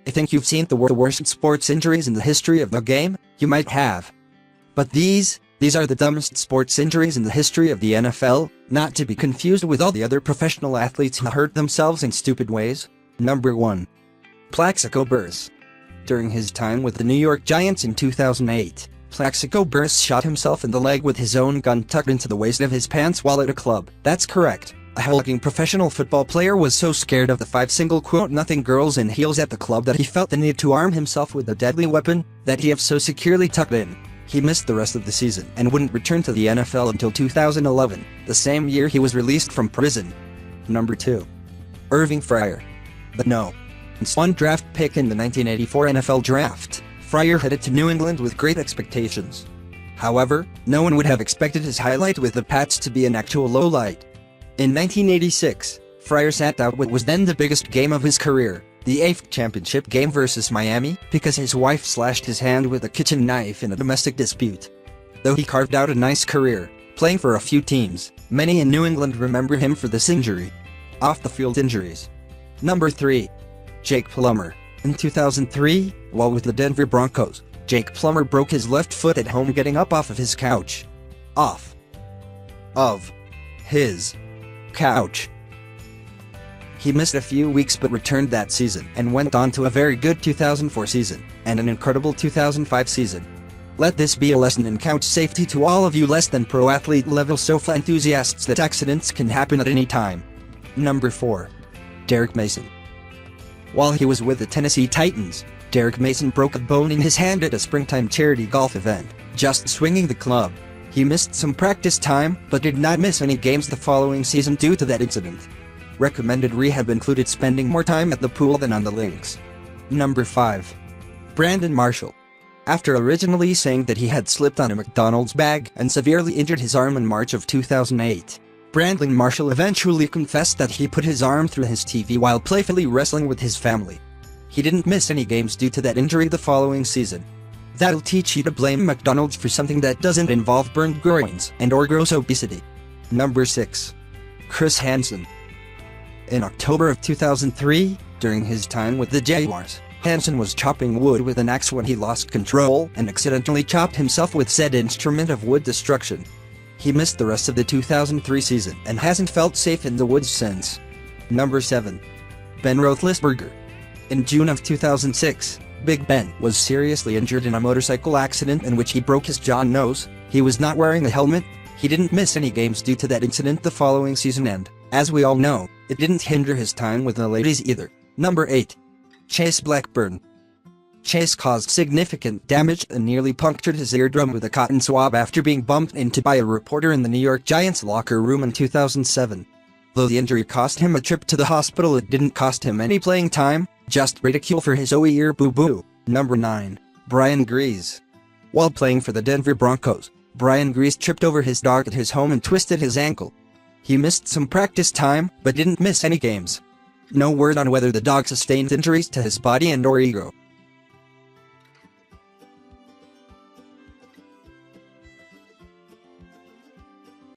I think you've seen the worst sports injuries in the history of the game? You might have. But these are the dumbest sports injuries in the history of the NFL, not to be confused with all the other professional athletes who hurt themselves in stupid ways. Number 1. Plaxico Burress. During his time with the New York Giants in 2008, Plaxico Burress shot himself in the leg with his own gun tucked into the waist of his pants while at a club. That's correct. A hulking professional football player was so scared of the 5 single-quote-nothing girls in heels at the club that he felt the need to arm himself with a deadly weapon that he had so securely tucked in. He missed the rest of the season and wouldn't return to the NFL until 2011, the same year he was released from prison. Number 2. Irving Fryar. But no. One draft pick in the 1984 NFL Draft, Fryar headed to New England with great expectations. However, no one would have expected his highlight with the Pats to be an actual lowlight. In 1986, Fryar sat out what was then the biggest game of his career, the AFC Championship game versus Miami, because his wife slashed his hand with a kitchen knife in a domestic dispute. Though he carved out a nice career, playing for a few teams, many in New England remember him for this injury. Off-the-field injuries. Number 3. Jake Plummer. In 2003, while with the Denver Broncos, Jake Plummer broke his left foot at home getting up off of his couch. Off of his couch. He missed a few weeks but returned that season and went on to a very good 2004 season and an incredible 2005 season. Let this be a lesson in couch safety to all of you less than pro athlete level sofa enthusiasts that accidents can happen at any time. Number 4. Derek Mason. While he was with the Tennessee Titans, Derek Mason broke a bone in his hand at a springtime charity golf event, just swinging the club. He missed some practice time, but did not miss any games the following season due to that incident. Recommended rehab included spending more time at the pool than on the links. Number 5. Brandon Marshall. After originally saying that he had slipped on a McDonald's bag and severely injured his arm in March of 2008, Brandon Marshall eventually confessed that he put his arm through his TV while playfully wrestling with his family. He didn't miss any games due to that injury the following season. That'll teach you to blame McDonald's for something that doesn't involve burned groins and/or gross obesity. Number 6. Chris Hansen. In October of 2003, during his time with the Jaguars, Hansen was chopping wood with an axe when he lost control and accidentally chopped himself with said instrument of wood destruction. He missed the rest of the 2003 season and hasn't felt safe in the woods since. Number 7. Ben Roethlisberger. In June of 2006, Big Ben was seriously injured in a motorcycle accident in which he broke his jaw and nose. He was not wearing a helmet. He didn't miss any games due to that incident the following season and, as we all know, it didn't hinder his time with the ladies either. Number 8. Chase Blackburn. Chase caused significant damage and nearly punctured his eardrum with a cotton swab after being bumped into by a reporter in the New York Giants locker room in 2007. Though the injury cost him a trip to the hospital, it didn't cost him any playing time, just ridicule for his ear boo-boo. Number 9. Brian Grease. While playing for the Denver Broncos, Brian Grease tripped over his dog at his home and twisted his ankle. He missed some practice time, but didn't miss any games. No word on whether the dog sustained injuries to his body and/or ego.